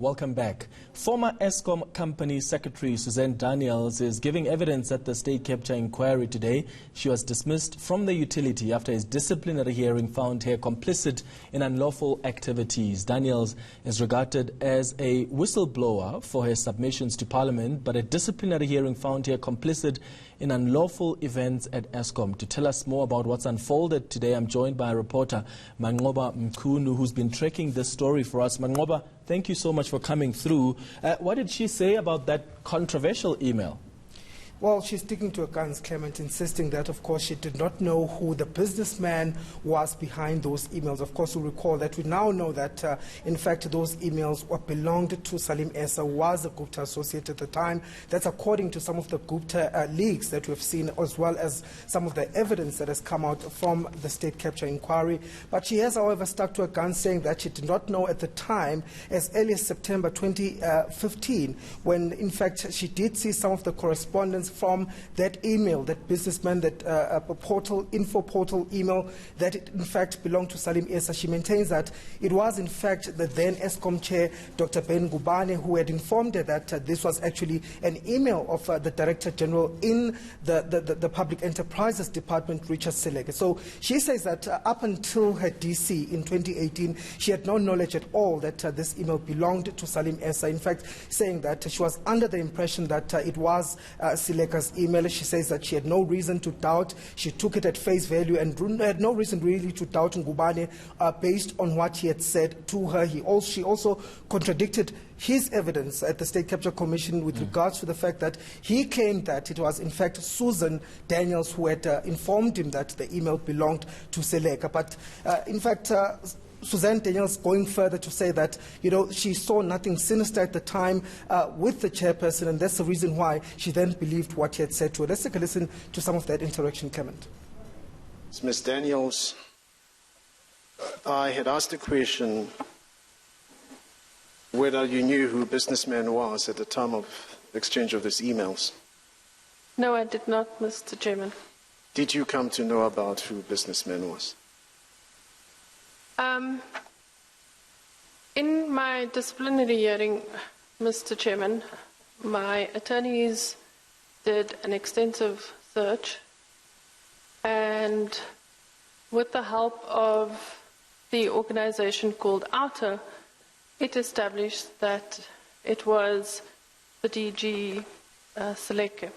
Welcome back. Former Eskom Company Secretary Suzanne Daniels is giving evidence at the state capture inquiry today. She was dismissed from the utility after his disciplinary hearing found her complicit in unlawful activities. Daniels is regarded as a whistleblower for her submissions to Parliament, but a disciplinary hearing found her complicit in unlawful events at Eskom. To tell us more about what's unfolded today, I'm joined by reporter Manqoba Mchunu, who's been tracking this story for us. Manqoba, thank you so much for coming through. What did she say about that controversial email? Well, she's sticking to her guns, Clement, insisting that, of course, she did not know who the businessman was behind those emails. Of course, we recall that we now know that, in fact, those emails belonged to Salim Essa, who was a Gupta associate at the time. That's according to some of the Gupta leaks that we've seen, as well as some of the evidence that has come out from the state capture inquiry. But she has, however, stuck to her guns, saying that she did not know at the time, as early as September 2015, when, in fact, she did see some of the correspondence from that email, that businessman, that info portal email, that it in fact belonged to Salim Essa. She maintains that it was in fact the then Eskom chair, Dr. Ben Gubane, who had informed her that this was actually an email of the Director General in the Public Enterprises Department, Richard Seleke. So she says that up until her DC in 2018, she had no knowledge at all that this email belonged to Salim Essa. In fact, saying that she was under the impression that it was Seleke's email. She says that she had no reason to doubt. She took it at face value and had no reason really to doubt Ngubane based on what he had said to her. She also contradicted his evidence at the State Capture Commission with regards to the fact that he claimed that it was in fact Suzanne Daniels who had informed him that the email belonged to Seleke. But in fact, Suzanne Daniels going further to say that, she saw nothing sinister at the time with the chairperson, and that's the reason why she then believed what he had said to her. Let's take a listen to some of that interaction, Clement. Ms. Daniels, I had asked the question whether you knew who businessman was at the time of the exchange of these emails. No, I did not, Mr. Chairman. Did you come to know about who businessman was? In my disciplinary hearing, Mr. Chairman, my attorneys did an extensive search, and with the help of the organization called Outer, it established that it was the DG Seleke.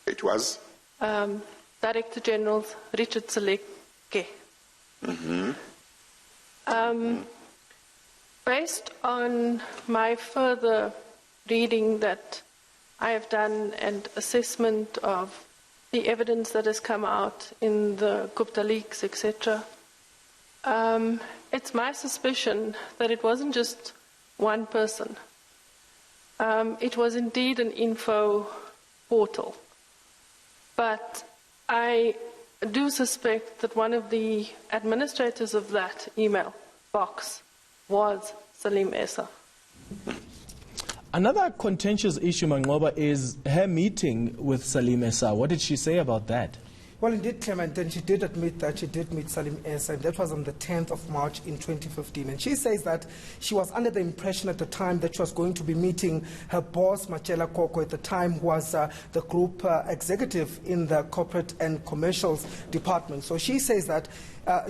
It was? Director General Richard Seleke. Mm-hmm. Based on my further reading that I have done and assessment of the evidence that has come out in the Gupta leaks, etc., it's my suspicion that it wasn't just one person. It was indeed an info portal. But I do suspect that one of the administrators of that email box was Salim Essa. Another contentious issue, Manqoba, is her meeting with Salim Essa. What did she say about that? Well, indeed, Clement, and she did admit that she did meet Salim Essa, and that was on the 10th of March in 2015. And she says that she was under the impression at the time that she was going to be meeting her boss, Machela Koko, at the time, who was the group executive in the corporate and commercials department. So she says that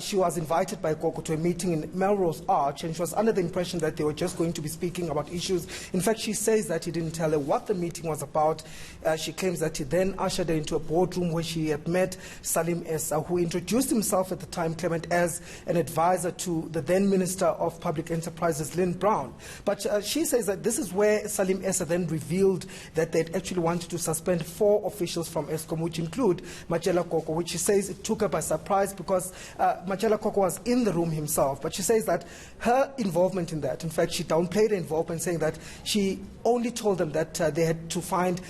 she was invited by Koko to a meeting in Melrose Arch, and she was under the impression that they were just going to be speaking about issues. In fact, she says that he didn't tell her what the meeting was about. She claims that he then ushered her into a boardroom where she had met Salim Essa, who introduced himself at the time, Clement, as an advisor to the then Minister of Public Enterprises, Lynn Brown. But she says that this is where Salim Essa then revealed that they'd actually wanted to suspend 4 officials from Eskom, which include Machela Koko, which she says it took her by surprise because Machela Koko was in the room himself. But she says that her involvement in that, in fact, she downplayed her involvement, saying that she only told them that they had to find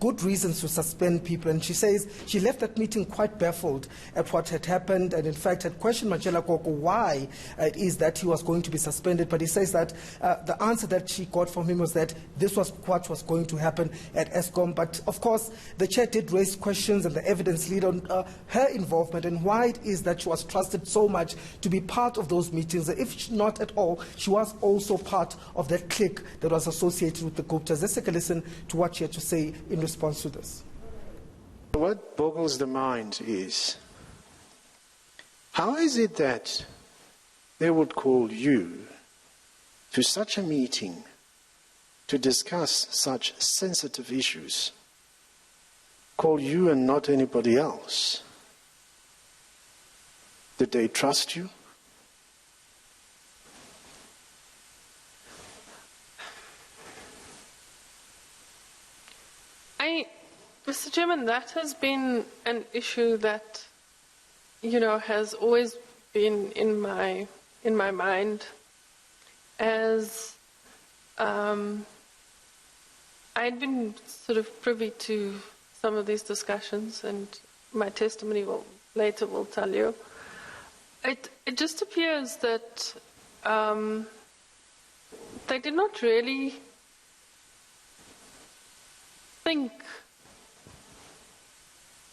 good reasons to suspend people. And she says she left that meeting quite baffled at what had happened, and in fact had questioned Machela Koko why it is that he was going to be suspended. But he says that the answer that she got from him was that this was what was going to happen at Eskom. But of course, the chair did raise questions and the evidence lead on her involvement and why it is that she was was trusted so much to be part of those meetings. If not at all, she was also part of that clique that was associated with the Guptas. Let's take a listen to what she had to say in response to this. What boggles the mind is, how is it that they would call you to such a meeting to discuss such sensitive issues? Call you and not anybody else? Did they trust you? Mr. Chairman, that has been an issue that, has always been in my mind, as I'd been sort of privy to some of these discussions, and my testimony later will tell you. It just appears that they did not really think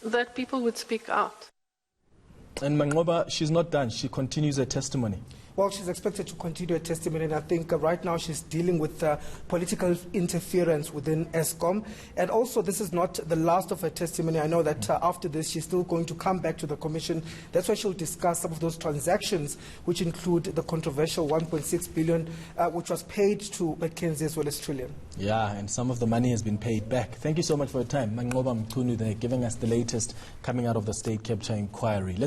that people would speak out. And Manqoba, she's not done. She continues her testimony. Well, she's expected to continue her testimony, and I think right now she's dealing with political interference within Eskom. And also, this is not the last of her testimony. I know that after this, she's still going to come back to the Commission. That's why she'll discuss some of those transactions, which include the controversial 1.6 billion, which was paid to McKinsey as well as Trillium. Yeah, and some of the money has been paid back. Thank you so much for your time. Manqoba Mchunu there, giving us the latest coming out of the state capture inquiry.